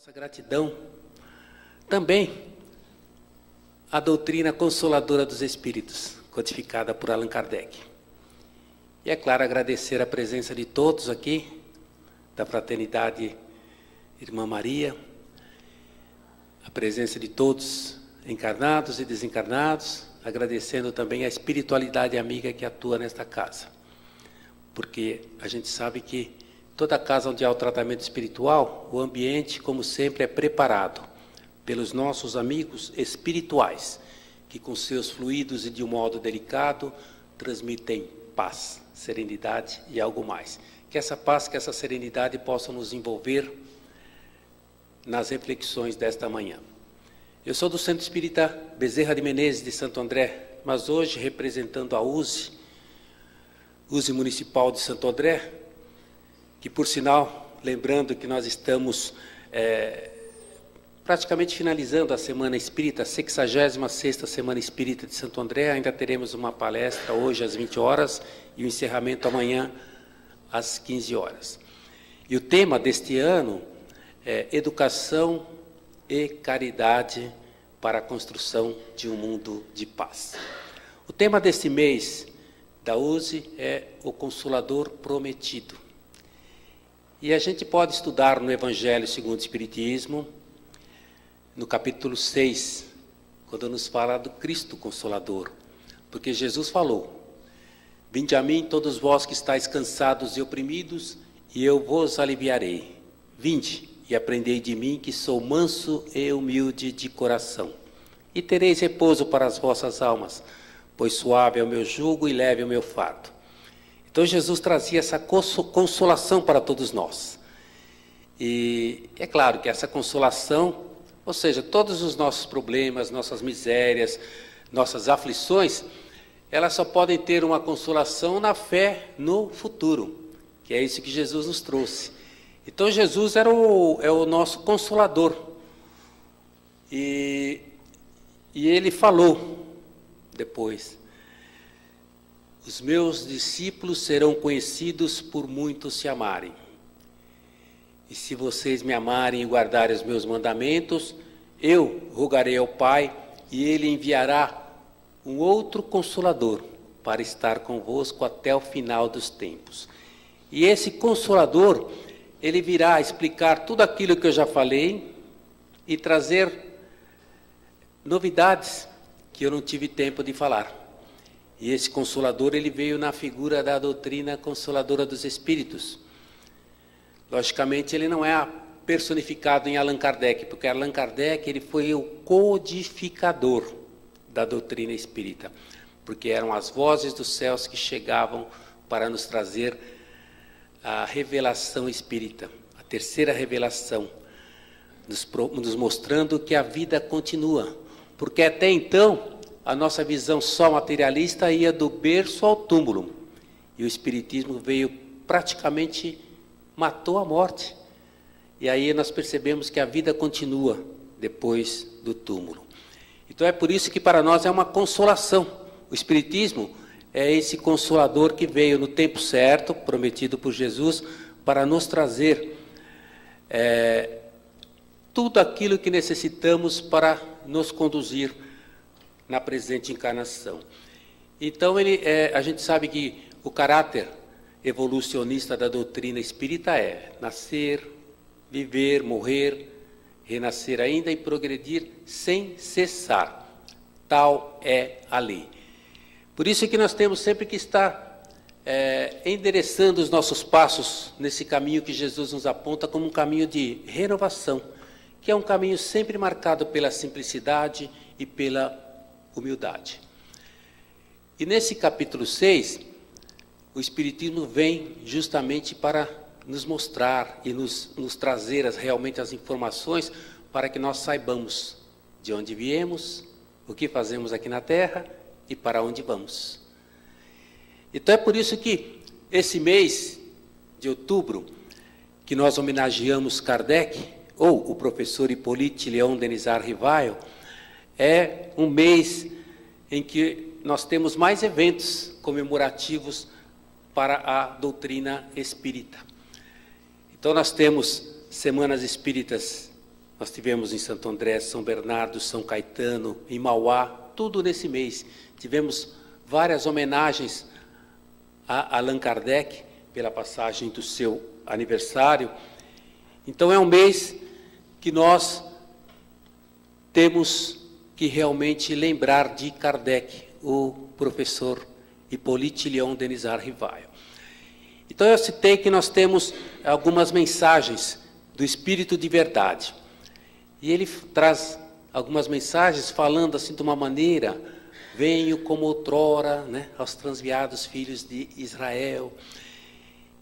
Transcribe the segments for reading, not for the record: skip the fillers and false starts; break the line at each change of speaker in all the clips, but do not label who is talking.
nossa gratidão também à doutrina consoladora dos Espíritos, codificada por Allan Kardec. E é claro, agradecer a presença de todos aqui, da Fraternidade Irmã Maria, a presença de todos encarnados e desencarnados, agradecendo também a espiritualidade amiga que atua nesta casa. Porque a gente sabe que toda casa onde há o tratamento espiritual, o ambiente, como sempre, é preparado pelos nossos amigos espirituais, que com seus fluidos e de um modo delicado transmitem paz, serenidade e algo mais. Que essa paz, que essa serenidade possam nos envolver nas reflexões desta manhã. Eu sou do Centro Espírita Bezerra de Menezes, de Santo André, mas hoje representando a USE Municipal de Santo André, que por sinal, lembrando que nós estamos praticamente finalizando a Semana Espírita, a 66ª Semana Espírita de Santo André, ainda teremos uma palestra hoje às 20 horas e o encerramento amanhã às 15 horas. E o tema deste ano é Educação e Caridade para a Construção de um Mundo de Paz. O tema deste mês da USE é o Consolador Prometido. E a gente pode estudar no Evangelho segundo o Espiritismo, no capítulo 6, quando nos fala do Cristo Consolador. Porque Jesus falou: vinde a mim todos vós que estáis cansados e oprimidos, e eu vos aliviarei. Vinde e aprendei de mim, que sou manso e humilde de coração, e tereis repouso para as vossas almas, pois suave é o meu jugo e leve é o meu fardo. Então Jesus trazia essa consolação para todos nós. E é claro que essa consolação, ou seja, todos os nossos problemas, nossas misérias, nossas aflições, elas só podem ter uma consolação na fé no futuro, que é isso que Jesus nos trouxe. Então Jesus é o nosso consolador. E ele falou depois: os meus discípulos serão conhecidos por muitos se amarem. E se vocês me amarem e guardarem os meus mandamentos, eu rogarei ao Pai, e Ele enviará um outro Consolador para estar convosco até o final dos tempos. E esse Consolador, ele virá explicar tudo aquilo que eu já falei e trazer novidades que eu não tive tempo de falar. E esse Consolador, ele veio na figura da doutrina consoladora dos Espíritos. Logicamente, ele não é personificado em Allan Kardec, porque Allan Kardec ele foi o codificador da doutrina espírita, porque eram as vozes dos céus que chegavam para nos trazer a revelação espírita, a terceira revelação, nos mostrando que a vida continua, porque até então a nossa visão só materialista ia do berço ao túmulo, e o Espiritismo veio praticamente, matou a morte, e aí nós percebemos que a vida continua depois do túmulo. Então é por isso que para nós é uma consolação. O Espiritismo é esse consolador que veio no tempo certo, prometido por Jesus, para nos trazer tudo aquilo que necessitamos para nos conduzir na presente encarnação. Então a gente sabe que o caráter evolucionista da doutrina espírita é nascer, viver, morrer, renascer ainda e progredir sem cessar. Tal é a lei. Por isso é que nós temos sempre que estar endereçando os nossos passos nesse caminho que Jesus nos aponta como um caminho de renovação, que é um caminho sempre marcado pela simplicidade e pela humildade. E nesse capítulo 6, o Espiritismo vem justamente para nos mostrar e nos trazer realmente as informações para que nós saibamos de onde viemos, o que fazemos aqui na Terra e para onde vamos. Então é por isso que esse mês de outubro, que nós homenageamos Kardec, ou o professor Hippolyte Léon Denisard Rivail, é um mês em que nós temos mais eventos comemorativos para a doutrina espírita. Então nós temos Semanas Espíritas Nós tivemos em Santo André, São Bernardo, São Caetano, em Mauá, tudo nesse mês. Tivemos várias homenagens a Allan Kardec, pela passagem do seu aniversário. Então é um mês que nós temos que realmente lembrar de Kardec, o professor Hippolyte Léon Denisard Rivaio. Então eu citei que nós temos algumas mensagens do Espírito de Verdade. E ele traz algumas mensagens falando assim de uma maneira: venho como outrora, né, aos transviados filhos de Israel.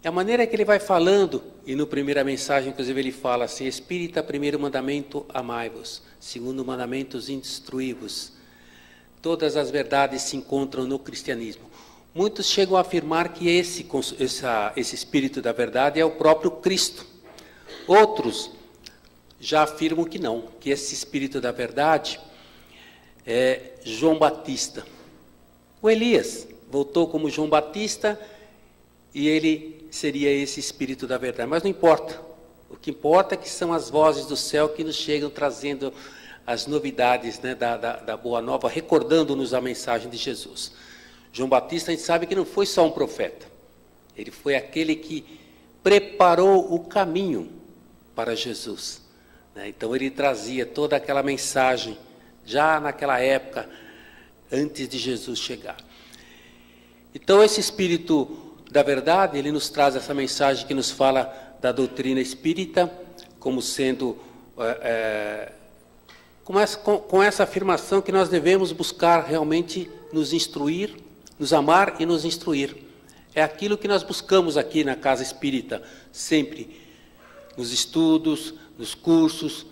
É a maneira que ele vai falando, e no primeira mensagem, inclusive, ele fala assim: Espírita, primeiro mandamento, amai-vos. Segundo mandamento, instruí-vos. Todas as verdades se encontram no cristianismo. Muitos chegam a afirmar que esse Espírito da Verdade é o próprio Cristo. Outros já afirmam que não, que esse Espírito da Verdade é João Batista. O Elias voltou como João Batista e ele seria esse Espírito da Verdade. Mas não importa. O que importa é que são as vozes do céu que nos chegam trazendo as novidades, né, da Boa Nova, recordando-nos a mensagem de Jesus. João Batista, a gente sabe que não foi só um profeta. Ele foi aquele que preparou o caminho para Jesus. Então ele trazia toda aquela mensagem, já naquela época, antes de Jesus chegar. Então esse Espírito da Verdade, ele nos traz essa mensagem que nos fala da doutrina espírita, como sendo, com essa afirmação que nós devemos buscar realmente nos instruir, nos amar e nos instruir. É aquilo que nós buscamos aqui na Casa Espírita, sempre, nos estudos, nos cursos,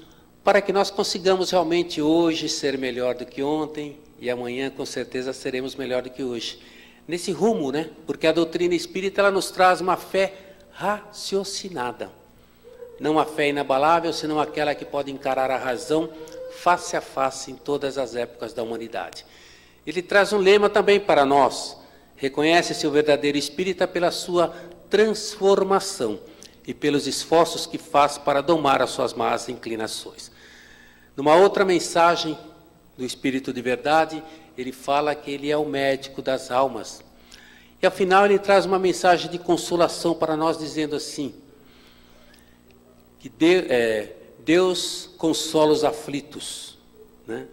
para que nós consigamos realmente hoje ser melhor do que ontem e amanhã com certeza seremos melhor do que hoje. Nesse rumo, né? Porque a doutrina espírita ela nos traz uma fé raciocinada. Não uma fé inabalável, senão aquela que pode encarar a razão face a face em todas as épocas da humanidade. Ele traz um lema também para nós. Reconhece-se o verdadeiro espírita pela sua transformação e pelos esforços que faz para domar as suas más inclinações. Numa outra mensagem do Espírito de Verdade, ele fala que ele é o médico das almas. E, ao final, ele traz uma mensagem de consolação para nós, dizendo assim, que Deus consola os aflitos, né,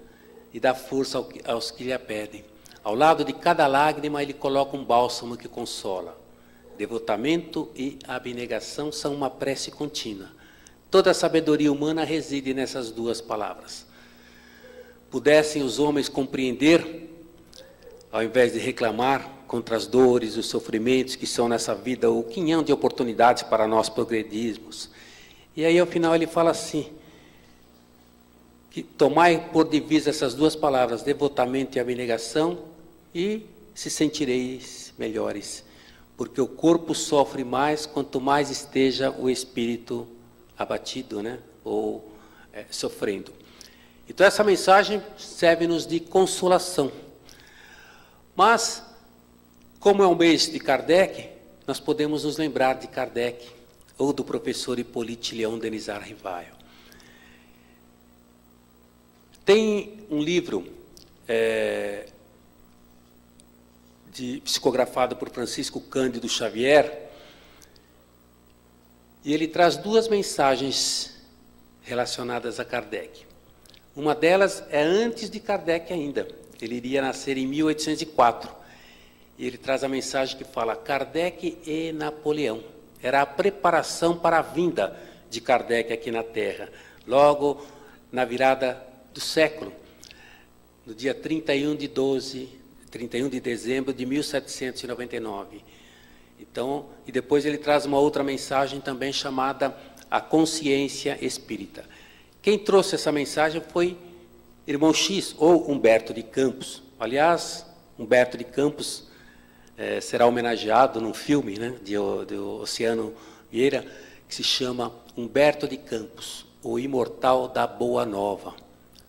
e dá força aos que lhe a pedem. Ao lado de cada lágrima, ele coloca um bálsamo que consola. Devotamento e abnegação são uma prece contínua. Toda a sabedoria humana reside nessas duas palavras. Pudessem os homens compreender, ao invés de reclamar contra as dores, os sofrimentos que são nessa vida, o quinhão de oportunidades para nós progredirmos. E aí, ao final, ele fala assim, que tomai por divisa essas duas palavras, devotamento e abnegação, e se sentireis melhores. Porque o corpo sofre mais quanto mais esteja o espírito abatido, né? Ou sofrendo. Então essa mensagem serve-nos de consolação. Mas, como é um mês de Kardec, nós podemos nos lembrar de Kardec, ou do professor Hippolyte Léon Denisard Rivaio. Tem um livro psicografado por Francisco Cândido Xavier, e ele traz duas mensagens relacionadas a Kardec. Uma delas é antes de Kardec ainda, ele iria nascer em 1804, e ele traz a mensagem que fala Kardec e Napoleão. Era a preparação para a vinda de Kardec aqui na Terra, logo na virada do século, no dia 31 de dezembro de 1799. Então, e depois ele traz uma outra mensagem também chamada A Consciência Espírita. Quem trouxe essa mensagem foi Irmão X, ou Humberto de Campos. Aliás, Humberto de Campos será homenageado num filme, né, de Oceano Vieira, que se chama Humberto de Campos, o Imortal da Boa Nova.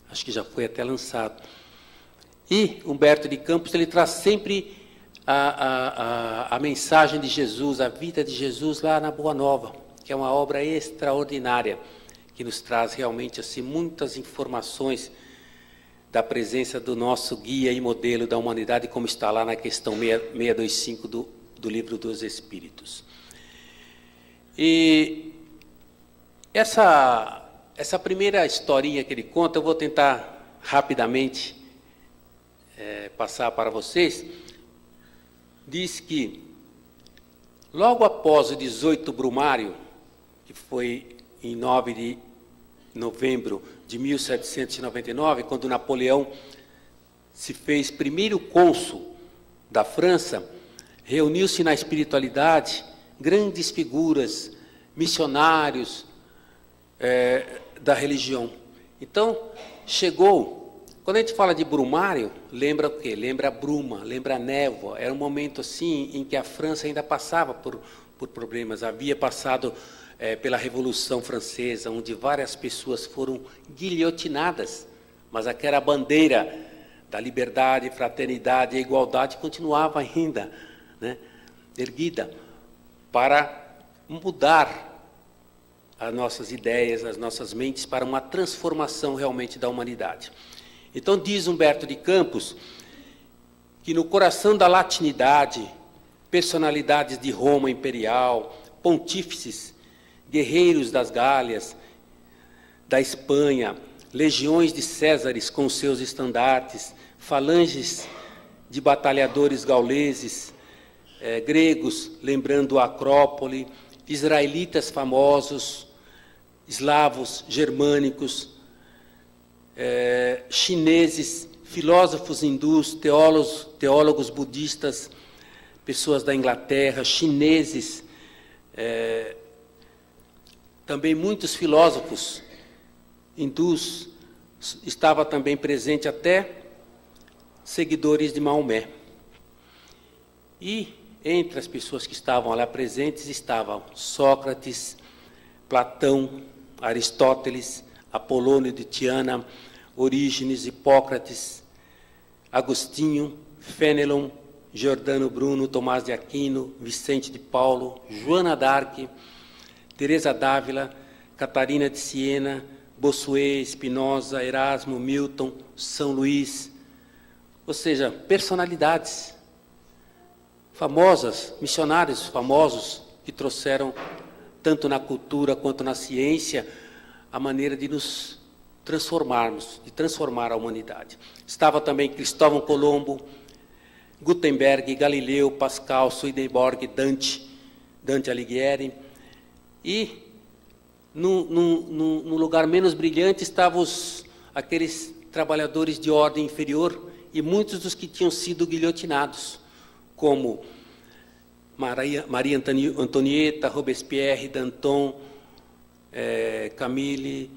Acho que já foi até lançado. E Humberto de Campos, ele traz sempre a mensagem de Jesus, a vida de Jesus lá na Boa Nova, que é uma obra extraordinária, que nos traz realmente assim, muitas informações da presença do nosso guia e modelo da humanidade, como está lá na questão 625 do Livro dos Espíritos. E essa primeira historinha que ele conta, eu vou tentar rapidamente passar para vocês. Diz que, logo após o 18 Brumário, que foi em 9 de novembro de 1799, quando Napoleão se fez primeiro cônsul da França, reuniu-se na espiritualidade grandes figuras, missionários da religião. Então, chegou, quando a gente fala de Brumário, lembra o quê? Lembra a bruma, lembra a névoa. Era um momento assim em que a França ainda passava por problemas, havia passado pela Revolução Francesa, onde várias pessoas foram guilhotinadas, mas aquela bandeira da liberdade, fraternidade e igualdade continuava ainda, né, erguida, para mudar as nossas ideias, as nossas mentes, para uma transformação realmente da humanidade. Então, diz Humberto de Campos que no coração da latinidade, personalidades de Roma imperial, pontífices, guerreiros das Gálias, da Espanha, legiões de Césares com seus estandartes, falanges de batalhadores gauleses, gregos, lembrando a Acrópole, israelitas famosos, eslavos, germânicos, chineses, filósofos hindus, teólogos budistas, pessoas da Inglaterra, chineses, também muitos filósofos hindus, estava também presente até seguidores de Maomé. E entre as pessoas que estavam lá presentes estavam Sócrates, Platão, Aristóteles, Apolônio de Tiana, Orígenes, Hipócrates, Agostinho, Fénelon, Giordano Bruno, Tomás de Aquino, Vicente de Paulo, Joana d'Arc, Teresa d'Ávila, Catarina de Siena, Bossuet, Spinoza, Erasmo, Milton, São Luís, ou seja, personalidades famosas, missionários famosos que trouxeram, tanto na cultura quanto na ciência, a maneira de nos transformarmos, de transformar a humanidade. Estava também Cristóvão Colombo, Gutenberg, Galileu, Pascal, Swedenborg, Dante Alighieri, e num lugar menos brilhante estavam aqueles trabalhadores de ordem inferior e muitos dos que tinham sido guilhotinados, como Maria Antonieta, Robespierre, Danton, Camille,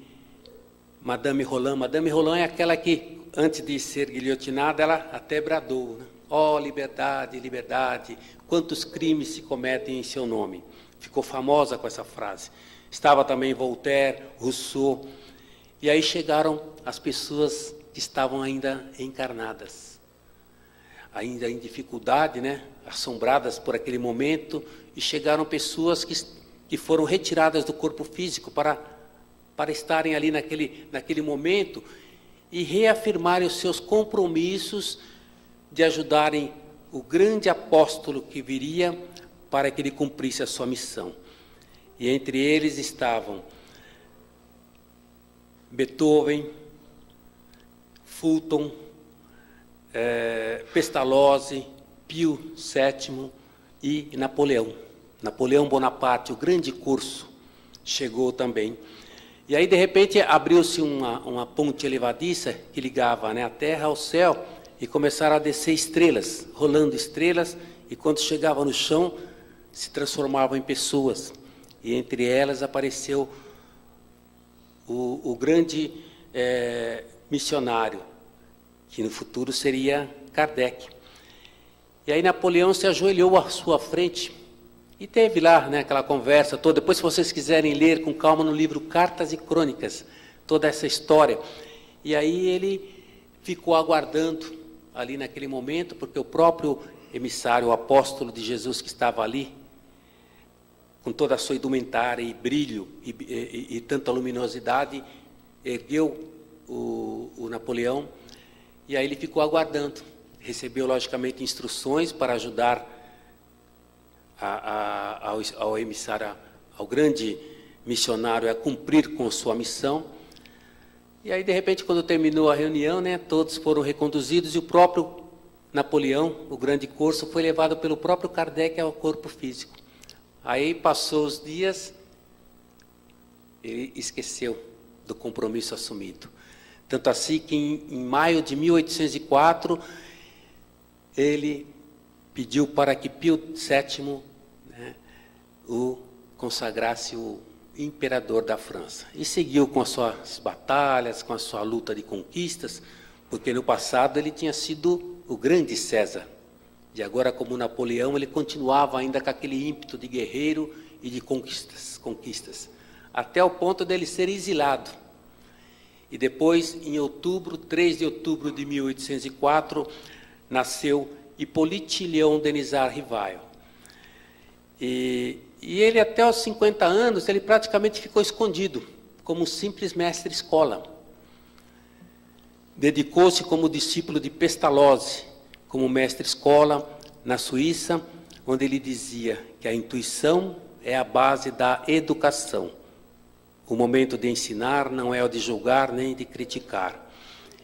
Madame Roland. Madame Roland é aquela que, antes de ser guilhotinada, ela até bradou, né? Ó, liberdade, liberdade, quantos crimes se cometem em seu nome. Ficou famosa com essa frase. Estava também Voltaire, Rousseau. E aí chegaram as pessoas que estavam ainda encarnadas, ainda em dificuldade, né? Assombradas por aquele momento, e chegaram pessoas que foram retiradas do corpo físico para estarem ali naquele momento e reafirmarem os seus compromissos de ajudarem o grande apóstolo que viria para que ele cumprisse a sua missão. E entre eles estavam Beethoven, Fulton, Pestalozzi, Pio VII e Napoleão. Napoleão Bonaparte, o grande curso, chegou também. E aí, de repente, abriu-se uma ponte elevadiça que ligava, né, a terra ao céu, e começaram a descer estrelas, rolando estrelas, e quando chegavam no chão, se transformavam em pessoas. E entre elas apareceu o grande missionário, que no futuro seria Kardec. E aí Napoleão se ajoelhou à sua frente e teve lá, né, aquela conversa toda. Depois, se vocês quiserem ler com calma no livro Cartas e Crônicas, toda essa história. E aí ele ficou aguardando ali naquele momento, porque o próprio emissário, o apóstolo de Jesus que estava ali, com toda a sua indumentária e brilho e tanta luminosidade, ergueu o Napoleão, e aí ele ficou aguardando. Recebeu, logicamente, instruções para ajudar ao emissário, ao grande missionário, a cumprir com sua missão. E aí, de repente, quando terminou a reunião, né, todos foram reconduzidos, e o próprio Napoleão, o grande corso, foi levado pelo próprio Kardec ao corpo físico. Aí, passou os dias, ele esqueceu do compromisso assumido. Tanto assim que, em maio de 1804, ele pediu para que Pio VII, né, o consagrasse o imperador da França. E seguiu com as suas batalhas, com a sua luta de conquistas, porque no passado ele tinha sido o grande César. E agora, como Napoleão, ele continuava ainda com aquele ímpeto de guerreiro e de conquistas, até o ponto dele ser exilado. E depois, em 3 de outubro de 1804, nasceu Hippolyte Léon Denisard Rivail. E ele, até os 50 anos, ele praticamente ficou escondido, como um simples mestre-escola. Dedicou-se como discípulo de Pestalozzi, como mestre-escola na Suíça, onde ele dizia que a intuição é a base da educação. O momento de ensinar não é o de julgar nem de criticar,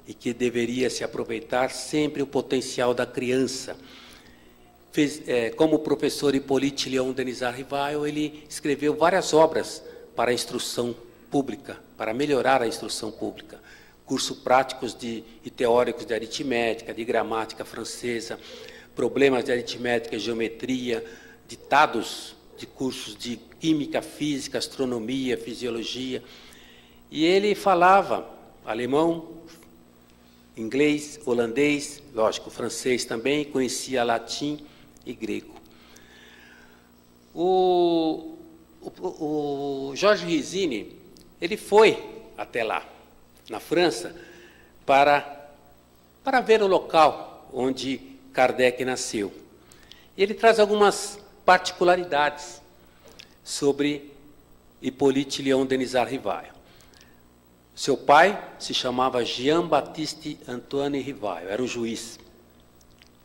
e que deveria se aproveitar sempre o potencial da criança. Como professor Hippolyte Léon Denisard Rivail, ele escreveu várias obras para a instrução pública, para melhorar a instrução pública. Cursos práticos e teóricos de aritmética, de gramática francesa, problemas de aritmética e geometria, ditados de cursos de química, física, astronomia, fisiologia. E ele falava alemão, inglês, holandês, lógico, francês também, conhecia latim e grego. O Jorge Risini, ele foi até lá, na França, para ver o local onde Kardec nasceu. E ele traz algumas particularidades sobre Hippolyte Léon Denisard Rivail. Seu pai se chamava Jean-Baptiste Antoine Rivail, era um juiz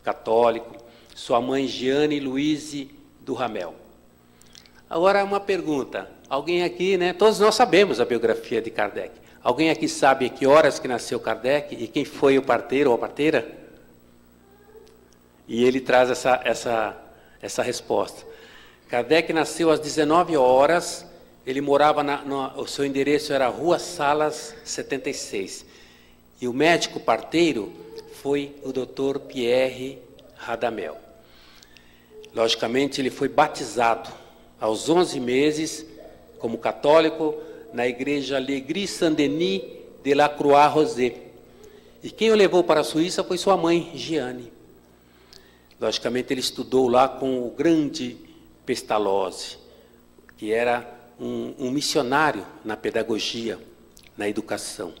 católico. Sua mãe, Jeanne Louise Duhamel. Agora, uma pergunta. Alguém aqui, né? Todos nós sabemos a biografia de Kardec. Alguém aqui sabe que horas que nasceu Kardec e quem foi o parteiro ou a parteira? E ele traz essa resposta. Kardec nasceu às 19 horas, ele morava, o seu endereço era Rua Salas 76. E o médico parteiro foi o Dr. Pierre Radamel. Logicamente, ele foi batizado aos 11 meses, como católico, na igreja Legris Saint-Denis de la Croix-Rosée. E quem o levou para a Suíça foi sua mãe, Jeanne. Logicamente, ele estudou lá com o grande Pestalozzi, que era um missionário na pedagogia, na educação.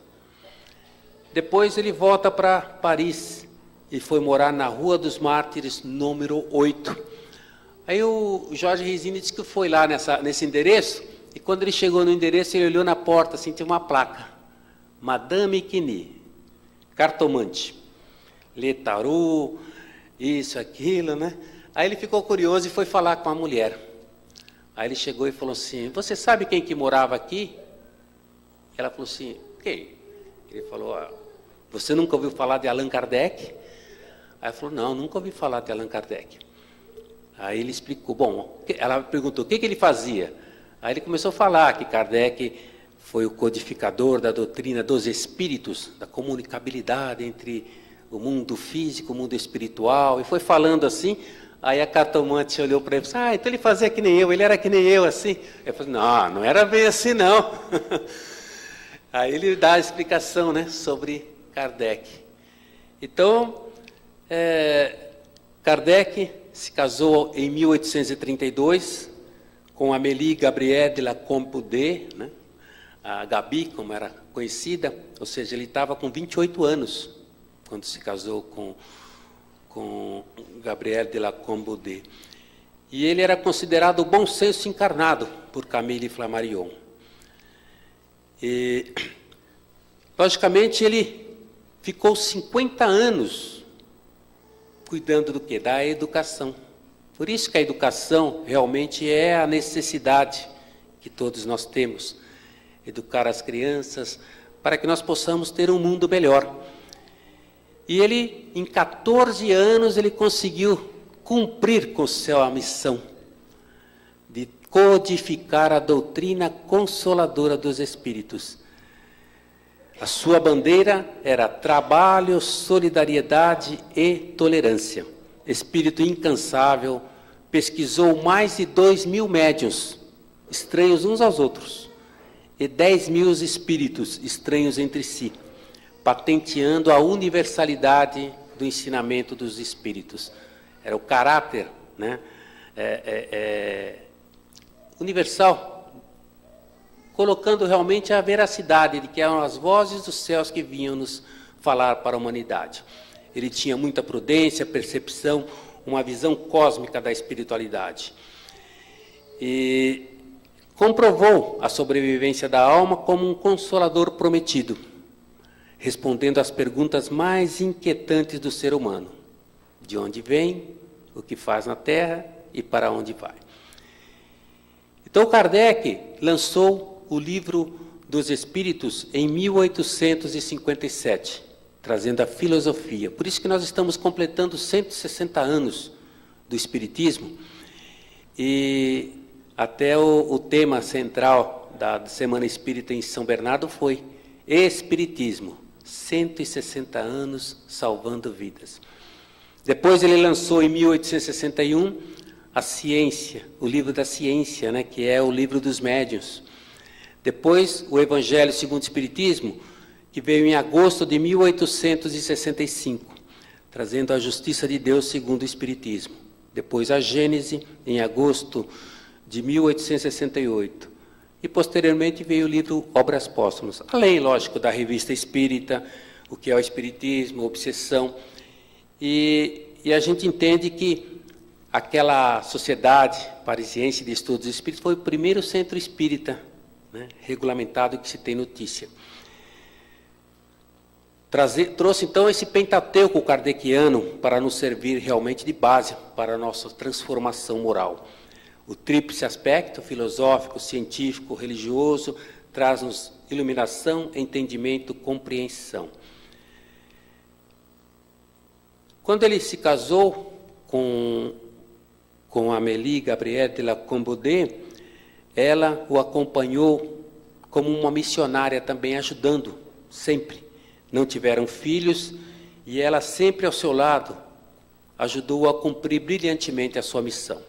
Depois ele volta para Paris e foi morar na Rua dos Mártires, número 8. Aí o Jorge Risini disse que foi lá nesse endereço, e quando ele chegou no endereço, ele olhou na porta, assim, tinha uma placa. Madame Quini, cartomante. Lê tarô, isso, aquilo, né? Aí ele ficou curioso e foi falar com a mulher. Aí ele chegou e falou assim, você sabe quem que morava aqui? Ela falou assim, quem? Ele falou, você nunca ouviu falar de Allan Kardec? Aí ela falou, não, nunca ouvi falar de Allan Kardec. Aí ele explicou, bom, ela perguntou, o que ele fazia? Aí ele começou a falar que Kardec foi o codificador da doutrina dos espíritos, da comunicabilidade entre o mundo físico, o mundo espiritual, e foi falando assim. Aí a cartomante olhou para ele e disse, então ele fazia que nem eu, ele era que nem eu, assim. Eu falei, não era bem assim, não. Aí ele dá a explicação, né, sobre Kardec. Então, Kardec se casou em 1832 com Amélie Gabrielle de la Combe, né, a Gabi, como era conhecida, ou seja, ele estava com 28 anos quando se casou com Gabrielle de la Combe. E ele era considerado o bom senso encarnado por Camille Flammarion. E, logicamente, ele ficou 50 anos cuidando do quê? Da educação. Por isso que a educação realmente é a necessidade que todos nós temos. Educar as crianças para que nós possamos ter um mundo melhor. E ele, em 14 anos, ele conseguiu cumprir com sua missão de codificar a doutrina consoladora dos espíritos. A sua bandeira era trabalho, solidariedade e tolerância. Espírito incansável, pesquisou mais de 2.000 médiuns, estranhos uns aos outros, e 10.000 espíritos estranhos entre si, patenteando a universalidade do ensinamento dos espíritos. Era o caráter, né, universal, colocando realmente a veracidade de que eram as vozes dos céus que vinham nos falar para a humanidade. Ele tinha muita prudência, percepção, uma visão cósmica da espiritualidade. E comprovou a sobrevivência da alma como um consolador prometido, respondendo às perguntas mais inquietantes do ser humano: de onde vem, o que faz na Terra e para onde vai. Então Kardec lançou o Livro dos Espíritos em 1857, trazendo a filosofia. Por isso que nós estamos completando 160 anos do Espiritismo, e até o tema central da Semana Espírita em São Bernardo foi Espiritismo, 160 anos salvando vidas. Depois ele lançou em 1861 a Ciência, o Livro da Ciência, né, que é o Livro dos Médiuns. Depois o Evangelho segundo o Espiritismo, que veio em agosto de 1865, trazendo a justiça de Deus segundo o Espiritismo. Depois a Gênese, em agosto de 1868. E posteriormente veio o livro Obras Póstumas, além, lógico, da Revista Espírita, o que é o Espiritismo, a Obsessão. E a gente entende que aquela Sociedade Parisiense de Estudos Espíritas foi o primeiro centro espírita, né, regulamentado, que se tem notícia. Trouxe então esse Pentateuco kardeciano para nos servir realmente de base para a nossa transformação moral. O tríplice aspecto, filosófico, científico, religioso, traz-nos iluminação, entendimento, compreensão. Quando ele se casou com Amélie Gabrielle de la Combaudais, ela o acompanhou como uma missionária também, ajudando sempre. Não tiveram filhos, e ela sempre ao seu lado ajudou a cumprir brilhantemente a sua missão.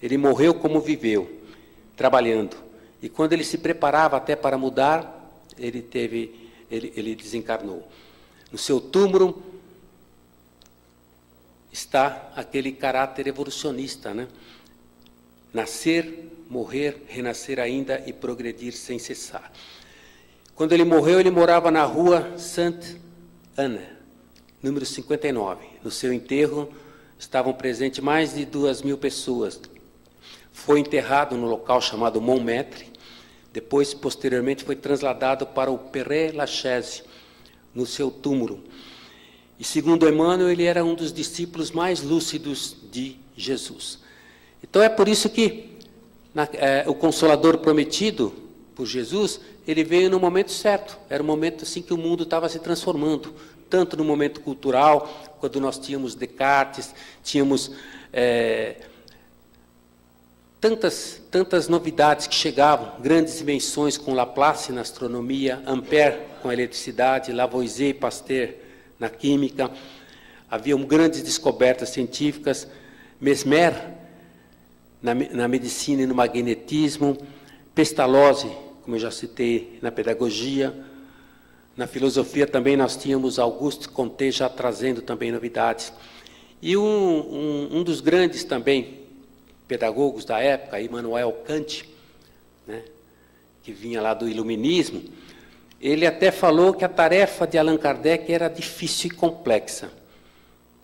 Ele morreu como viveu, trabalhando. E quando ele se preparava até para mudar, ele desencarnou. No seu túmulo está aquele caráter evolucionista, né? Nascer, morrer, renascer ainda e progredir sem cessar. Quando ele morreu, ele morava na rua Sainte-Anne, número 59. No seu enterro estavam presentes mais de 2.000 pessoas. Foi enterrado no local chamado Montmartre. Depois, posteriormente, foi trasladado para o Père-Lachaise, no seu túmulo. E segundo Emmanuel, ele era um dos discípulos mais lúcidos de Jesus. Então é por isso que o Consolador prometido por Jesus, ele veio no momento certo. Era um momento assim que o mundo estava se transformando, tanto no momento cultural, quando nós tínhamos Descartes, tínhamos tantas novidades que chegavam, grandes invenções com Laplace na astronomia, Ampère com a eletricidade, Lavoisier e Pasteur na química. Haviam grandes descobertas científicas, Mesmer na medicina e no magnetismo, Pestalozzi, como eu já citei, na pedagogia. Na filosofia também nós tínhamos Auguste Comte já trazendo também novidades. E um dos grandes também pedagogos da época, Immanuel Kant, né, que vinha lá do iluminismo, ele até falou que a tarefa de Allan Kardec era difícil e complexa.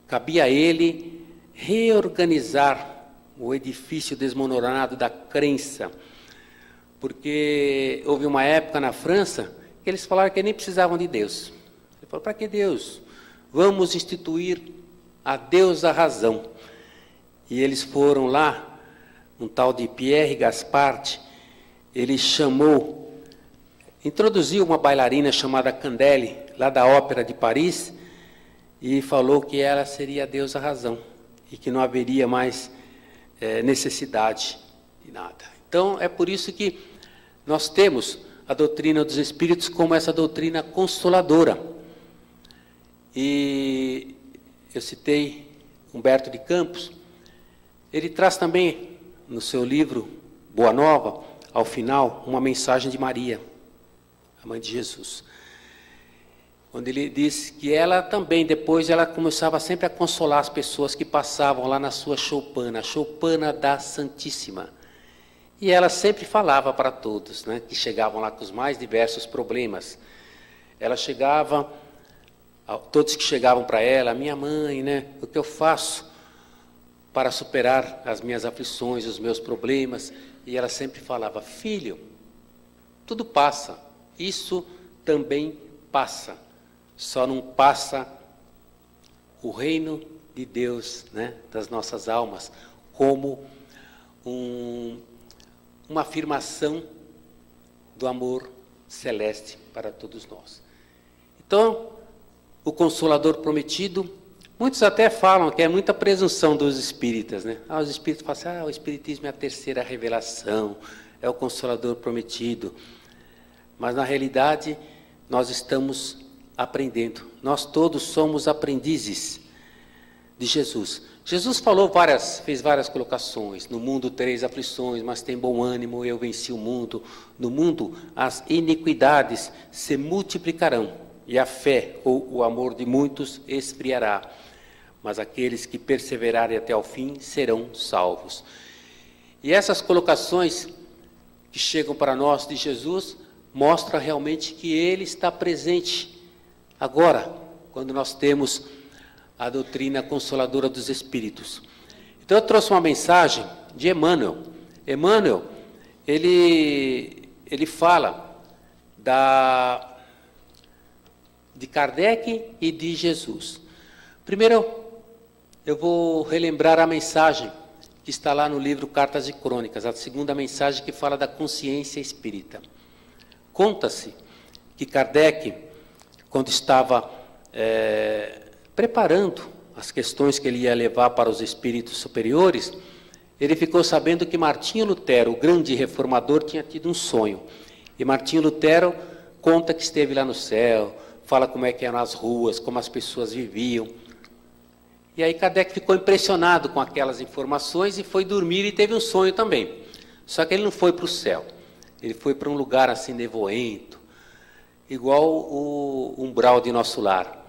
Cabia a ele reorganizar o edifício desmoronado da crença. Porque houve uma época na França que eles falaram que nem precisavam de Deus. Ele falou, para que Deus? Vamos instituir a Deus da razão. E eles foram lá, um tal de Pierre Gaspard, ele introduziu uma bailarina chamada Candele, lá da Ópera de Paris, e falou que ela seria a Deus da razão, e que não haveria mais necessidade de nada. Então, é por isso que nós temos a doutrina dos Espíritos como essa doutrina consoladora. E eu citei Humberto de Campos, ele traz também, no seu livro Boa Nova, ao final, uma mensagem de Maria, a mãe de Jesus, onde ele diz que ela também, depois, ela começava sempre a consolar as pessoas que passavam lá na sua choupana, a choupana da Santíssima. E ela sempre falava para todos, né, que chegavam lá com os mais diversos problemas. Ela chegava, todos que chegavam para ela, minha mãe, né, o que eu faço para superar as minhas aflições, os meus problemas? E ela sempre falava, filho, tudo passa, isso também passa, só não passa o reino de Deus, né, das nossas almas, como uma afirmação do amor celeste para todos nós. Então, o Consolador Prometido, muitos até falam que é muita presunção dos espíritas, né? Os espíritos falam assim, o espiritismo é a terceira revelação, é o Consolador Prometido. Mas, na realidade, nós estamos aprendendo. Nós todos somos aprendizes de Jesus. Jesus fez várias colocações. No mundo tereis aflições, mas tem bom ânimo, eu venci o mundo. No mundo as iniquidades se multiplicarão, e a fé ou o amor de muitos esfriará. Mas aqueles que perseverarem até ao fim serão salvos. E essas colocações que chegam para nós de Jesus mostram realmente que Ele está presente agora, quando nós temos a doutrina consoladora dos Espíritos. Então eu trouxe uma mensagem de Emmanuel. Emmanuel, ele fala de Kardec e de Jesus. Primeiro, eu vou relembrar a mensagem que está lá no livro Cartas e Crônicas, a segunda mensagem que fala da consciência espírita. Conta-se que Kardec, quando estava preparando as questões que ele ia levar para os espíritos superiores, ele ficou sabendo que Martinho Lutero, o grande reformador, tinha tido um sonho. E Martinho Lutero conta que esteve lá no céu, fala como é que eram as ruas, como as pessoas viviam. E aí Kardec ficou impressionado com aquelas informações e foi dormir e teve um sonho também. Só que ele não foi para o céu, ele foi para um lugar assim nevoento, igual o umbral de nosso lar.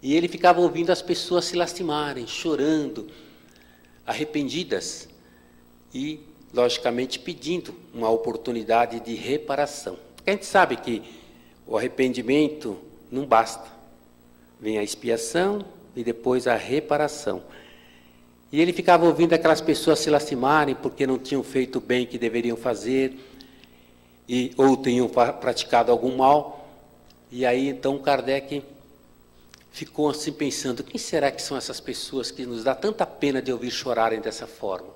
E ele ficava ouvindo as pessoas se lastimarem, chorando, arrependidas e, logicamente, pedindo uma oportunidade de reparação. Porque a gente sabe que o arrependimento não basta. Vem a expiação e depois a reparação. E ele ficava ouvindo aquelas pessoas se lastimarem porque não tinham feito o bem que deveriam fazer ou tinham praticado algum mal. E aí, então, Kardec ficou assim pensando, quem será que são essas pessoas que nos dá tanta pena de ouvir chorarem dessa forma?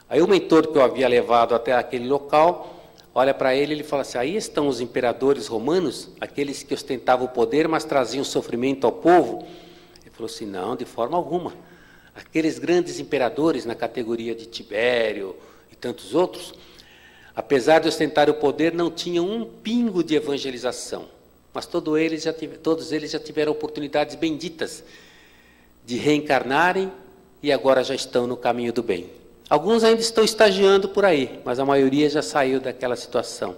Aí o mentor que eu havia levado até aquele local, olha para ele e ele fala assim, aí estão os imperadores romanos, aqueles que ostentavam o poder, mas traziam sofrimento ao povo? Ele falou assim, não, de forma alguma. Aqueles grandes imperadores na categoria de Tibério e tantos outros, apesar de ostentar o poder, não tinham um pingo de evangelização. Mas todos eles já tiveram oportunidades benditas de reencarnarem e agora já estão no caminho do bem. Alguns ainda estão estagiando por aí, mas a maioria já saiu daquela situação.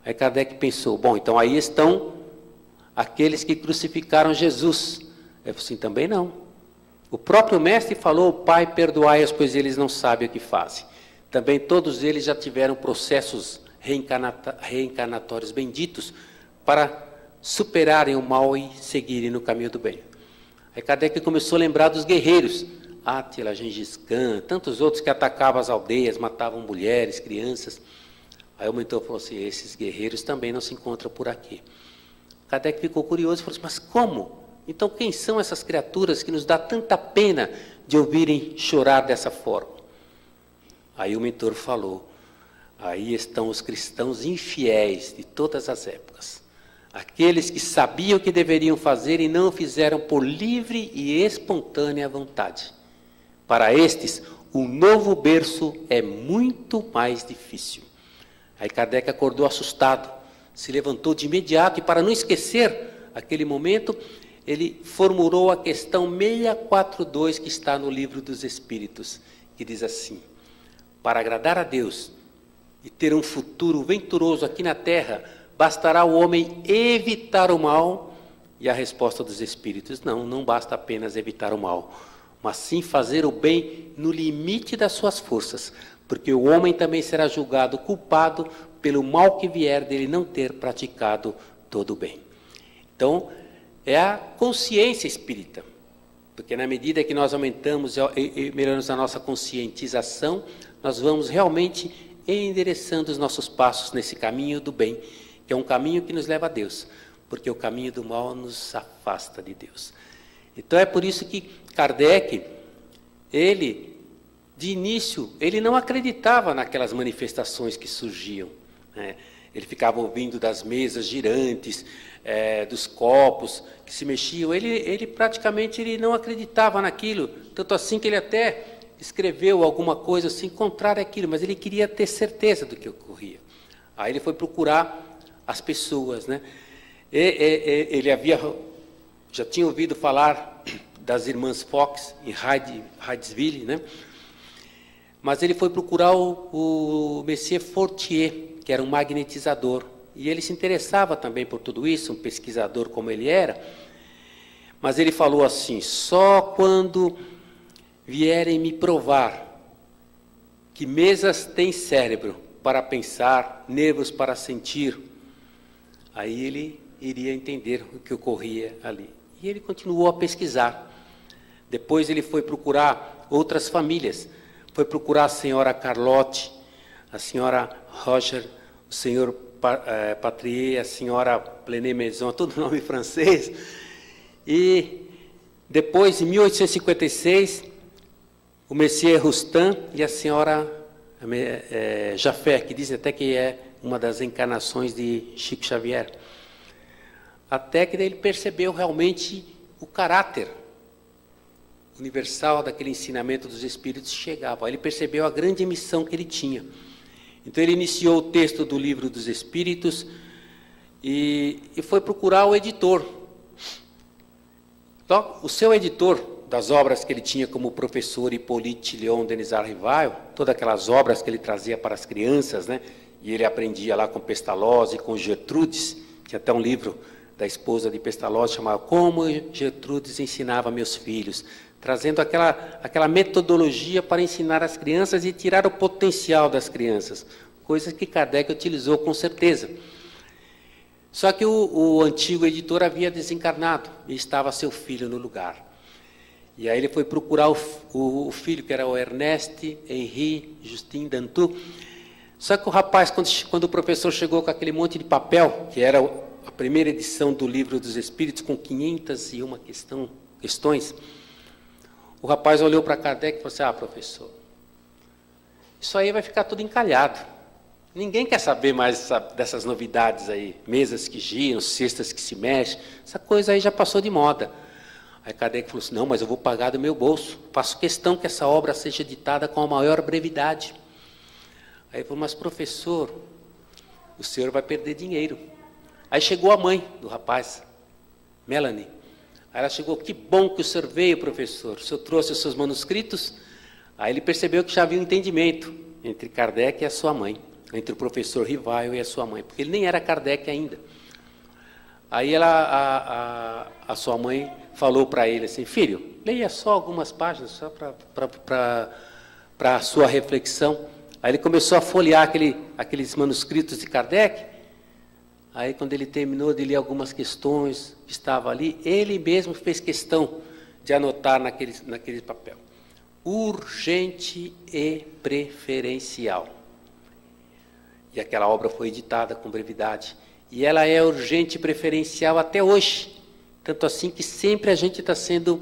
Aí Kardec pensou, bom, então aí estão aqueles que crucificaram Jesus. Eu falei assim, também não. O próprio mestre falou, Pai, perdoai-os, pois eles não sabem o que fazem. Também todos eles já tiveram processos reencarnatórios benditos para superarem o mal e seguirem no caminho do bem. Aí Kardec começou a lembrar dos guerreiros, Átila, Gengis Khan, tantos outros que atacavam as aldeias, matavam mulheres, crianças. Aí o mentor falou assim, esses guerreiros também não se encontram por aqui. Kardec ficou curioso e falou assim, mas como? Então quem são essas criaturas que nos dá tanta pena de ouvirem chorar dessa forma? Aí o mentor falou, aí estão os cristãos infiéis de todas as épocas. Aqueles que sabiam o que deveriam fazer e não o fizeram por livre e espontânea vontade. Para estes, o novo berço é muito mais difícil. Aí Kardec acordou assustado, se levantou de imediato e, para não esquecer aquele momento, ele formulou a questão 642 que está no Livro dos Espíritos, que diz assim, para agradar a Deus e ter um futuro venturoso aqui na Terra, bastará o homem evitar o mal? E a resposta dos Espíritos, não basta apenas evitar o mal, mas sim fazer o bem no limite das suas forças, porque o homem também será julgado culpado pelo mal que vier dele não ter praticado todo o bem. Então, é a consciência espírita, porque na medida que nós aumentamos e melhoramos a nossa conscientização, nós vamos realmente endereçando os nossos passos nesse caminho do bem, que é um caminho que nos leva a Deus, porque o caminho do mal nos afasta de Deus. Então é por isso que Kardec, ele, de início, ele não acreditava naquelas manifestações que surgiam, né? Ele ficava ouvindo das mesas girantes, dos copos que se mexiam, ele praticamente ele não acreditava naquilo, tanto assim que ele até escreveu alguma coisa assim, contrária àquilo, mas ele queria ter certeza do que ocorria. Aí ele foi procurar as pessoas, né? Ele já tinha ouvido falar das irmãs Fox em Hydesville, né? Mas ele foi procurar o Monsieur Fortier, que era um magnetizador, e ele se interessava também por tudo isso, um pesquisador como ele era, mas ele falou assim, só quando vierem me provar que mesas têm cérebro para pensar, nervos para sentir, aí ele iria entender o que ocorria ali. E ele continuou a pesquisar. Depois ele foi procurar outras famílias, foi procurar a senhora Carlotte, a senhora Roger, o senhor Patrier, a senhora Plenet-Maison, todo nome francês. E depois, em 1856, o Monsieur Roustan e a senhora Jafé, que dizem até que é uma das encarnações de Chico Xavier. Até que ele percebeu realmente o caráter universal daquele ensinamento dos Espíritos chegava. Ele percebeu a grande missão que ele tinha. Então ele iniciou o texto do Livro dos Espíritos e foi procurar o editor. Então, o seu editor das obras que ele tinha como professor Hippolyte Léon Denisard Rivail, todas aquelas obras que ele trazia para as crianças, né? E ele aprendia lá com Pestalozzi, com Gertrudes, tinha até um livro da esposa de Pestalozzi chamado Como Gertrudes Ensinava Meus Filhos, trazendo aquela metodologia para ensinar as crianças e tirar o potencial das crianças, coisas que Kardec utilizou com certeza. Só que o antigo editor havia desencarnado e estava seu filho no lugar. E aí ele foi procurar o filho, que era o Ernest Henri Justin Dantou. Só que o rapaz, quando o professor chegou com aquele monte de papel, que era a primeira edição do Livro dos Espíritos, com 501 questões, o rapaz olhou para Kardec e falou assim, professor, isso aí vai ficar tudo encalhado. Ninguém quer saber mais dessas novidades aí, mesas que giram, cestas que se mexem, essa coisa aí já passou de moda. Aí Kardec falou assim, não, mas eu vou pagar do meu bolso, faço questão que essa obra seja editada com a maior brevidade. Aí ele falou, mas professor, o senhor vai perder dinheiro. Aí chegou a mãe do rapaz, Melanie. Aí ela chegou, que bom que o senhor veio, professor. O senhor trouxe os seus manuscritos? Aí ele percebeu que já havia um entendimento entre Kardec e a sua mãe, entre o professor Rivail e a sua mãe, porque ele nem era Kardec ainda. Aí a sua mãe falou para ele assim, filho, leia só algumas páginas, só para a sua reflexão. Aí ele começou a folhear aqueles manuscritos de Kardec. Aí, quando ele terminou de ler algumas questões que estavam ali, ele mesmo fez questão de anotar naquele papel. urgente e preferencial. E aquela obra foi editada com brevidade. E ela é urgente e preferencial até hoje. Tanto assim que sempre a gente está sendo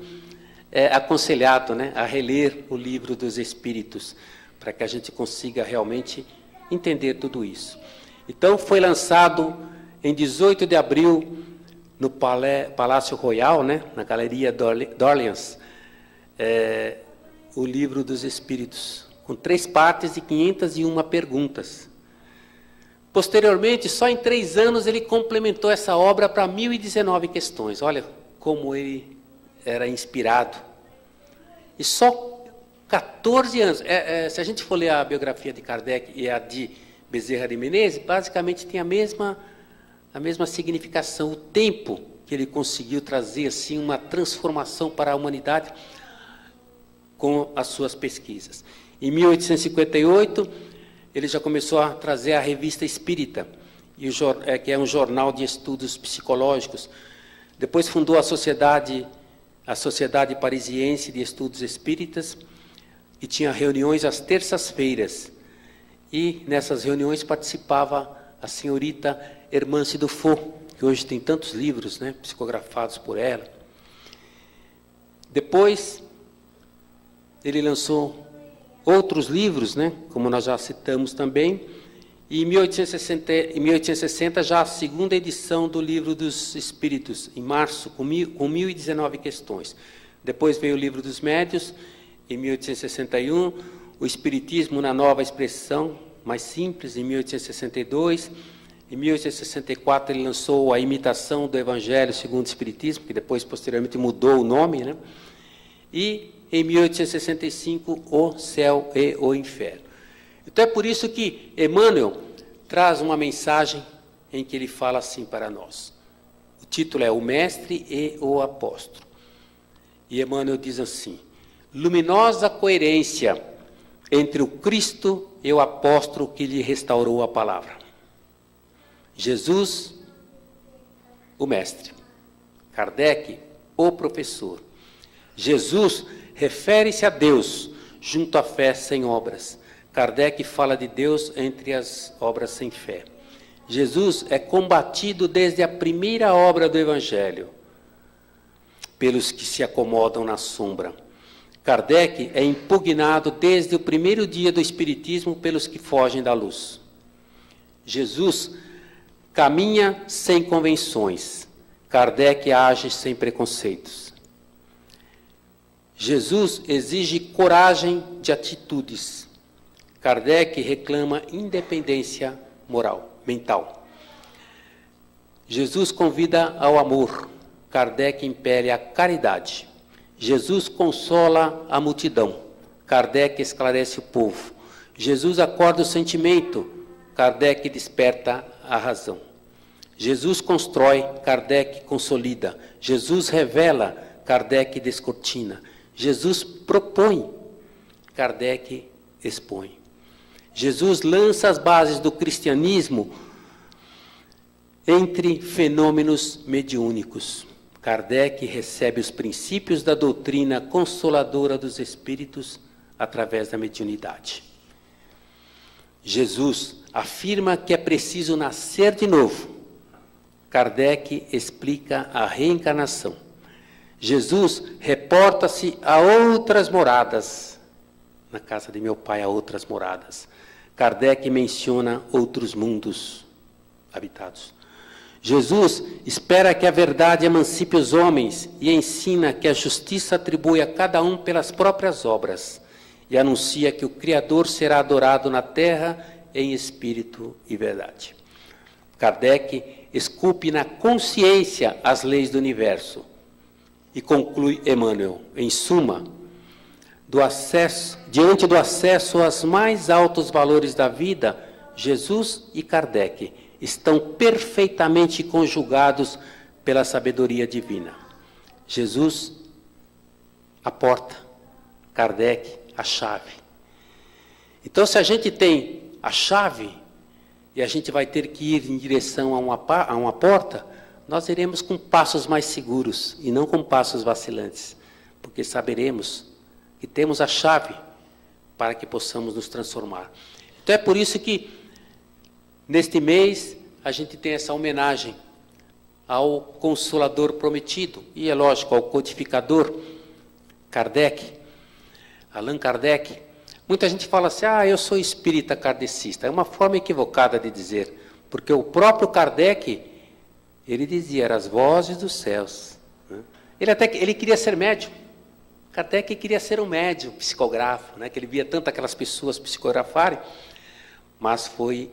aconselhado, né, a reler o Livro dos Espíritos, para que a gente consiga realmente entender tudo isso. Então, foi lançado em 18 de abril, no Palácio Royal, né, na Galeria d'Orléans, o Livro dos Espíritos, com 3 partes e 501 perguntas. Posteriormente, só em 3 anos, ele complementou essa obra para 1019 questões. Olha como ele era inspirado. E só 14 anos. Se a gente for ler a biografia de Kardec e a de Bezerra de Menezes, basicamente tem a mesma significação. O tempo que ele conseguiu trazer assim, uma transformação para a humanidade com as suas pesquisas. Em 1858, ele já começou a trazer a Revista Espírita, que é um jornal de estudos psicológicos. Depois fundou a Sociedade Parisiense de Estudos Espíritas, e tinha reuniões às terças-feiras. E nessas reuniões participava a senhorita Hermance Dufault, que hoje tem tantos livros, né, psicografados por ela. Depois, ele lançou outros livros, né, como nós já citamos também, e em 1860 já a segunda edição do Livro dos Espíritos, em março, com 1019 questões. Depois veio o Livro dos Médiuns, em 1861, o Espiritismo na nova expressão, mais simples, em 1862. Em 1864 ele lançou a Imitação do Evangelho segundo o Espiritismo, que depois, posteriormente, mudou o nome, né? E em 1865, O Céu e o Inferno. Então é por isso que Emmanuel traz uma mensagem em que ele fala assim para nós. O título é O Mestre e o Apóstolo. E Emmanuel diz assim: luminosa coerência entre o Cristo e o apóstolo que lhe restaurou a palavra. Jesus, o mestre. Kardec, o professor. Jesus refere-se a Deus junto à fé sem obras. Kardec fala de Deus entre as obras sem fé. Jesus é combatido desde a primeira obra do Evangelho, pelos que se acomodam na sombra. Kardec é impugnado desde o primeiro dia do Espiritismo pelos que fogem da luz. Jesus caminha sem convenções. Kardec age sem preconceitos. Jesus exige coragem de atitudes. Kardec reclama independência mental. Jesus convida ao amor. Kardec impele a caridade. Jesus consola a multidão. Kardec esclarece o povo. Jesus acorda o sentimento. Kardec desperta a razão. Jesus constrói. Kardec consolida. Jesus revela. Kardec descortina. Jesus propõe. Kardec expõe. Jesus lança as bases do cristianismo entre fenômenos mediúnicos. Kardec recebe os princípios da doutrina consoladora dos espíritos através da mediunidade. Jesus afirma que é preciso nascer de novo. Kardec explica a reencarnação. Jesus reporta-se a outras moradas. Na casa de meu pai há outras moradas. Kardec menciona outros mundos habitados. Jesus espera que a verdade emancipe os homens e ensina que a justiça atribui a cada um pelas próprias obras e anuncia que o Criador será adorado na terra em espírito e verdade. Kardec esculpe na consciência as leis do universo e conclui Emmanuel, em suma, diante do acesso aos mais altos valores da vida, Jesus e Kardec estão perfeitamente conjugados pela sabedoria divina. Jesus, a porta, Kardec, a chave. Então, se a gente tem a chave e a gente vai ter que ir em direção a uma porta, nós iremos com passos mais seguros e não com passos vacilantes, porque saberemos e temos a chave para que possamos nos transformar. Então é por isso que, neste mês, a gente tem essa homenagem ao Consolador prometido, e é lógico, ao codificador Kardec, Allan Kardec. Muita gente fala assim, eu sou espírita kardecista. É uma forma equivocada de dizer, porque o próprio Kardec, ele dizia, eram as vozes dos céus. Ele queria ser médium. Kardec queria ser um médium, psicógrafo, que ele via tanto aquelas pessoas psicografarem, mas foi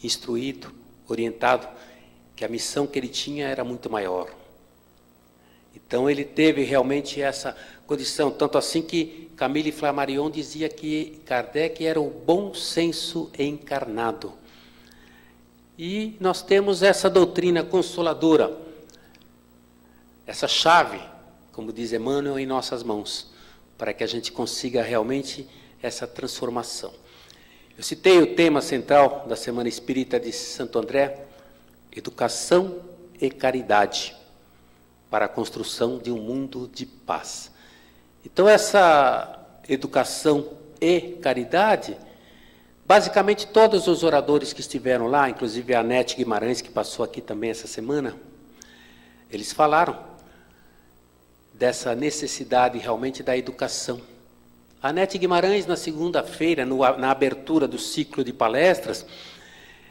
instruído, orientado, que a missão que ele tinha era muito maior. Então ele teve realmente essa condição, tanto assim que Camille Flammarion dizia que Kardec era o bom senso encarnado. E nós temos essa doutrina consoladora, essa chave, como diz Emmanuel, em nossas mãos, para que a gente consiga realmente essa transformação. Eu citei o tema central da Semana Espírita de Santo André, educação e caridade, para a construção de um mundo de paz. Então, essa educação e caridade, basicamente todos os oradores que estiveram lá, inclusive a Anete Guimarães, que passou aqui também essa semana, eles falaram dessa necessidade realmente da educação. A Anete Guimarães, na segunda-feira, na abertura do ciclo de palestras,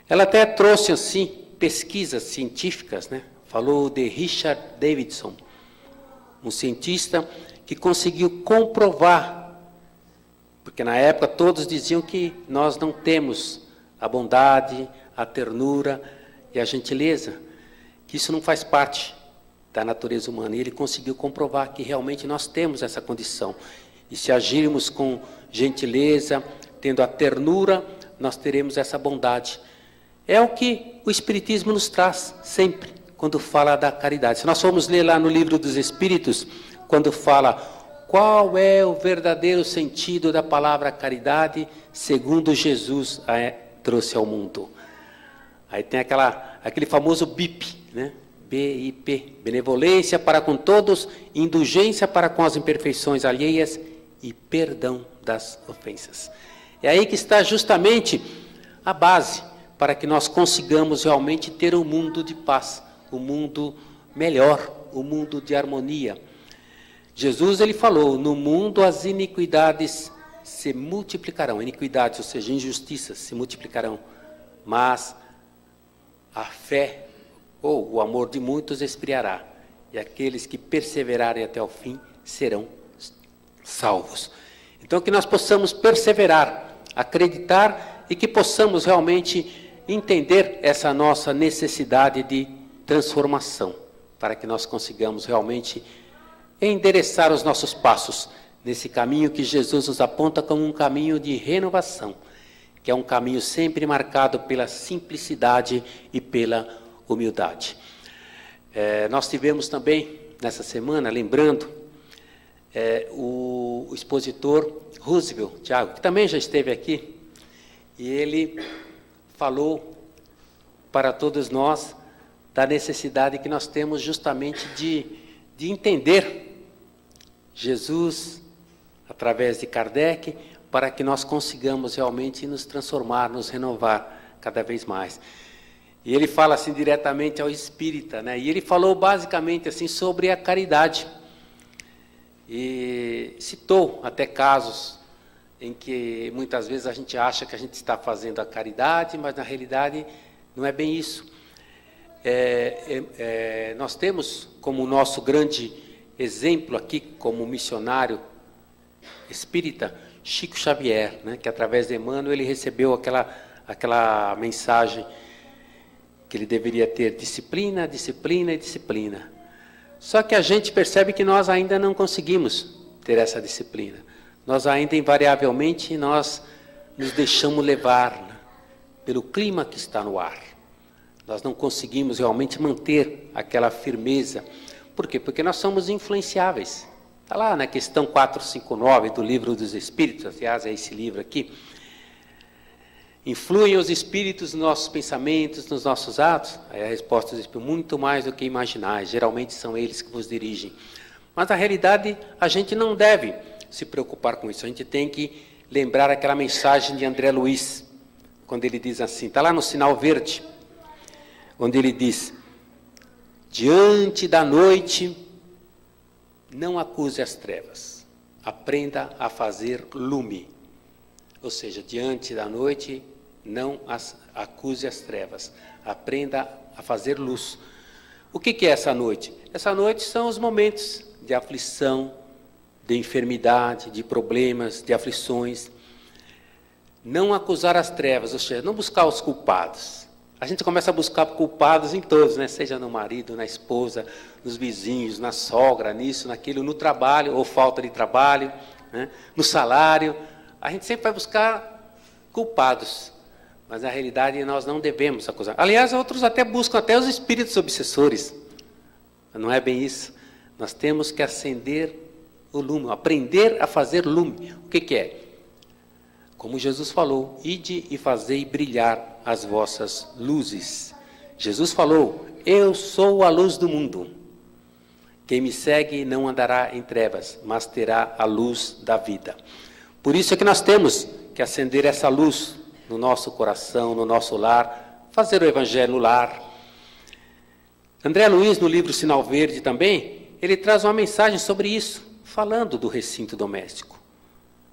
ela até trouxe assim pesquisas científicas, Falou de Richard Davidson, um cientista que conseguiu comprovar, porque na época todos diziam que nós não temos a bondade, a ternura e a gentileza, que isso não faz parte da natureza humana. E ele conseguiu comprovar que realmente nós temos essa condição. E se agirmos com gentileza, tendo a ternura, nós teremos essa bondade. É o que o Espiritismo nos traz sempre, quando fala da caridade. Se nós formos ler lá no Livro dos Espíritos, quando fala qual é o verdadeiro sentido da palavra caridade, segundo Jesus trouxe ao mundo. Aí tem aquele famoso BIP, BIP, benevolência para com todos, indulgência para com as imperfeições alheias e perdão das ofensas. É aí que está justamente a base para que nós consigamos realmente ter um mundo de paz, um mundo melhor, um mundo de harmonia. Jesus, ele falou, no mundo as iniquidades se multiplicarão, iniquidades, ou seja, injustiças se multiplicarão, mas a fé ou o amor de muitos esfriará, e aqueles que perseverarem até o fim serão salvos. Então, que nós possamos perseverar, acreditar e que possamos realmente entender essa nossa necessidade de transformação, para que nós consigamos realmente endereçar os nossos passos nesse caminho que Jesus nos aponta como um caminho de renovação, que é um caminho sempre marcado pela simplicidade e pela humildade. Nós tivemos também, nessa semana, lembrando, o expositor Roosevelt, Tiago, que também já esteve aqui, e ele falou para todos nós da necessidade que nós temos justamente de entender Jesus através de Kardec, para que nós consigamos realmente nos transformar, nos renovar cada vez mais. E ele fala assim diretamente ao espírita, e ele falou basicamente assim sobre a caridade. E citou até casos em que muitas vezes a gente acha que a gente está fazendo a caridade, mas na realidade não é bem isso. Nós temos como nosso grande exemplo aqui, como missionário espírita, Chico Xavier, que através de Emmanuel ele recebeu aquela mensagem que ele deveria ter disciplina, disciplina e disciplina. Só que a gente percebe que nós ainda não conseguimos ter essa disciplina. Nós ainda, invariavelmente, nós nos deixamos levar pelo clima que está no ar. Nós não conseguimos realmente manter aquela firmeza. Por quê? Porque nós somos influenciáveis. Está lá na questão 459 do Livro dos Espíritos, aliás, é esse livro aqui. Influem os espíritos nos nossos pensamentos, nos nossos atos? Aí a resposta é muito mais do que imaginais. Geralmente são eles que vos dirigem. Mas, na realidade, a gente não deve se preocupar com isso. A gente tem que lembrar aquela mensagem de André Luiz, quando ele diz assim, está lá no sinal verde, onde ele diz, diante da noite, não acuse as trevas, aprenda a fazer lume. Ou seja, diante da noite, não acuse as trevas, aprenda a fazer luz. O que é essa noite? Essa noite são os momentos de aflição, de enfermidade, de problemas, de aflições. Não acusar as trevas, ou seja, não buscar os culpados. A gente começa a buscar culpados em todos, né? Seja no marido, na esposa, nos vizinhos, na sogra, nisso, naquilo, no trabalho, ou falta de trabalho, né? No salário. A gente sempre vai buscar culpados, mas na realidade nós não devemos acusar. Aliás, outros até buscam até os espíritos obsessores. Mas não é bem isso. Nós temos que acender o lume, aprender a fazer lume. O que é? Como Jesus falou, ide e fazei brilhar as vossas luzes. Jesus falou, eu sou a luz do mundo. Quem me segue não andará em trevas, mas terá a luz da vida. Por isso é que nós temos que acender essa luz no nosso coração, no nosso lar, fazer o evangelho no lar. André Luiz, no livro Sinal Verde também, ele traz uma mensagem sobre isso, falando do recinto doméstico.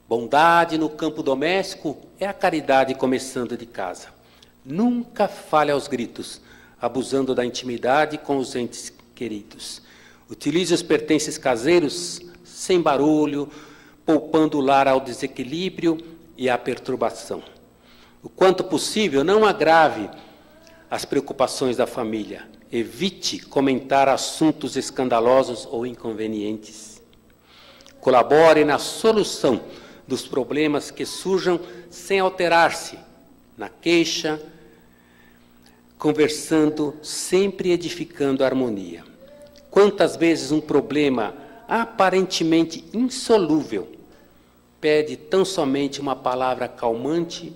Bondade no campo doméstico é a caridade começando de casa. Nunca fale aos gritos, abusando da intimidade com os entes queridos. Utilize os pertences caseiros sem barulho, poupando o lar ao desequilíbrio e à perturbação. O quanto possível, não agrave as preocupações da família. Evite comentar assuntos escandalosos ou inconvenientes. Colabore na solução dos problemas que surjam sem alterar-se, na queixa, conversando, sempre edificando a harmonia. Quantas vezes um problema aparentemente insolúvel pede tão somente uma palavra calmante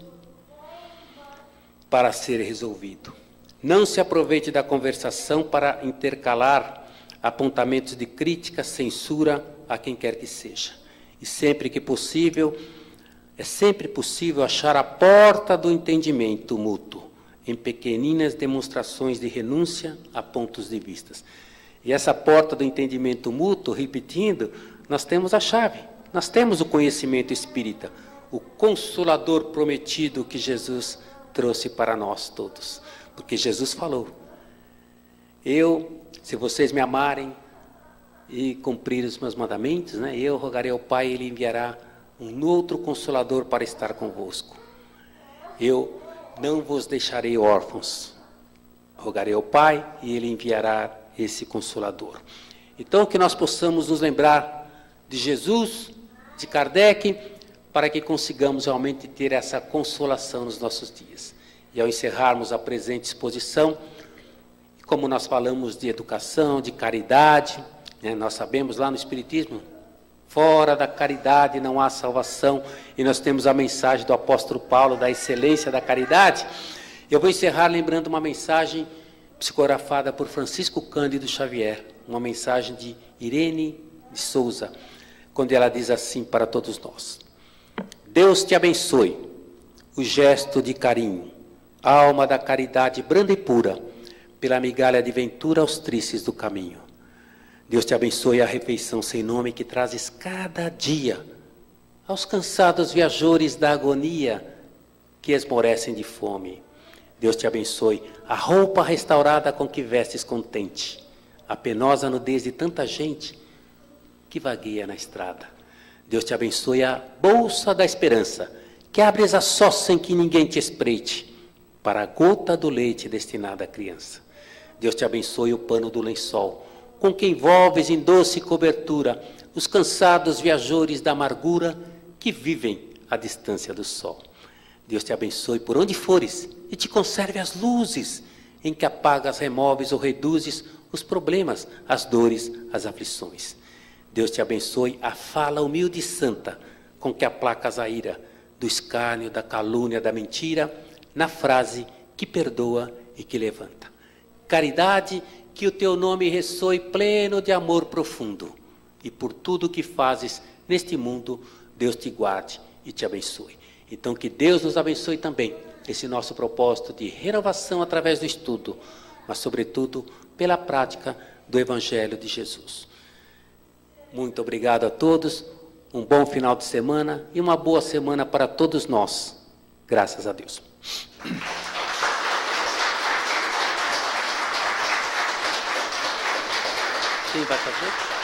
para ser resolvido. Não se aproveite da conversação para intercalar apontamentos de crítica, censura a quem quer que seja. E sempre que possível, é sempre possível achar a porta do entendimento mútuo, em pequeninas demonstrações de renúncia a pontos de vista. E essa porta do entendimento mútuo, repetindo, nós temos a chave, nós temos o conhecimento espírita, o consolador prometido que Jesus trouxe para nós todos. Porque Jesus falou, se vocês me amarem e cumprirem os meus mandamentos, né, eu rogarei ao Pai e Ele enviará um outro Consolador para estar convosco. Eu não vos deixarei órfãos. Rogarei ao Pai e Ele enviará esse Consolador. Então, que nós possamos nos lembrar de Jesus, de Kardec, para que consigamos realmente ter essa consolação nos nossos dias. E ao encerrarmos a presente exposição, como nós falamos de educação, de caridade, né, nós sabemos lá no Espiritismo, fora da caridade não há salvação, e nós temos a mensagem do apóstolo Paulo da excelência da caridade. Eu vou encerrar lembrando uma mensagem psicografada por Francisco Cândido Xavier, uma mensagem de Irene de Souza, quando ela diz assim para todos nós: Deus te abençoe, o gesto de carinho, alma da caridade branda e pura, pela migalha de ventura aos tristes do caminho. Deus te abençoe a refeição sem nome que trazes cada dia aos cansados viajores da agonia que esmorecem de fome. Deus te abençoe a roupa restaurada com que vestes contente, a penosa nudez de tanta gente que vagueia na estrada. Deus te abençoe a bolsa da esperança, que abres a sós sem que ninguém te espreite, para a gota do leite destinada à criança. Deus te abençoe o pano do lençol, com que envolves em doce cobertura os cansados viajores da amargura que vivem à distância do sol. Deus te abençoe por onde fores e te conserve as luzes em que apagas, removes ou reduzes os problemas, as dores, as aflições. Deus te abençoe a fala humilde e santa com que aplacas a ira do escárnio, da calúnia, da mentira, na frase que perdoa e que levanta. Caridade, que o teu nome ressoe pleno de amor profundo e por tudo que fazes neste mundo, Deus te guarde e te abençoe. Então, que Deus nos abençoe também, esse nosso propósito de renovação através do estudo, mas, sobretudo, pela prática do Evangelho de Jesus. Muito obrigado a todos, um bom final de semana e uma boa semana para todos nós. Graças a Deus. Quem vai fazer?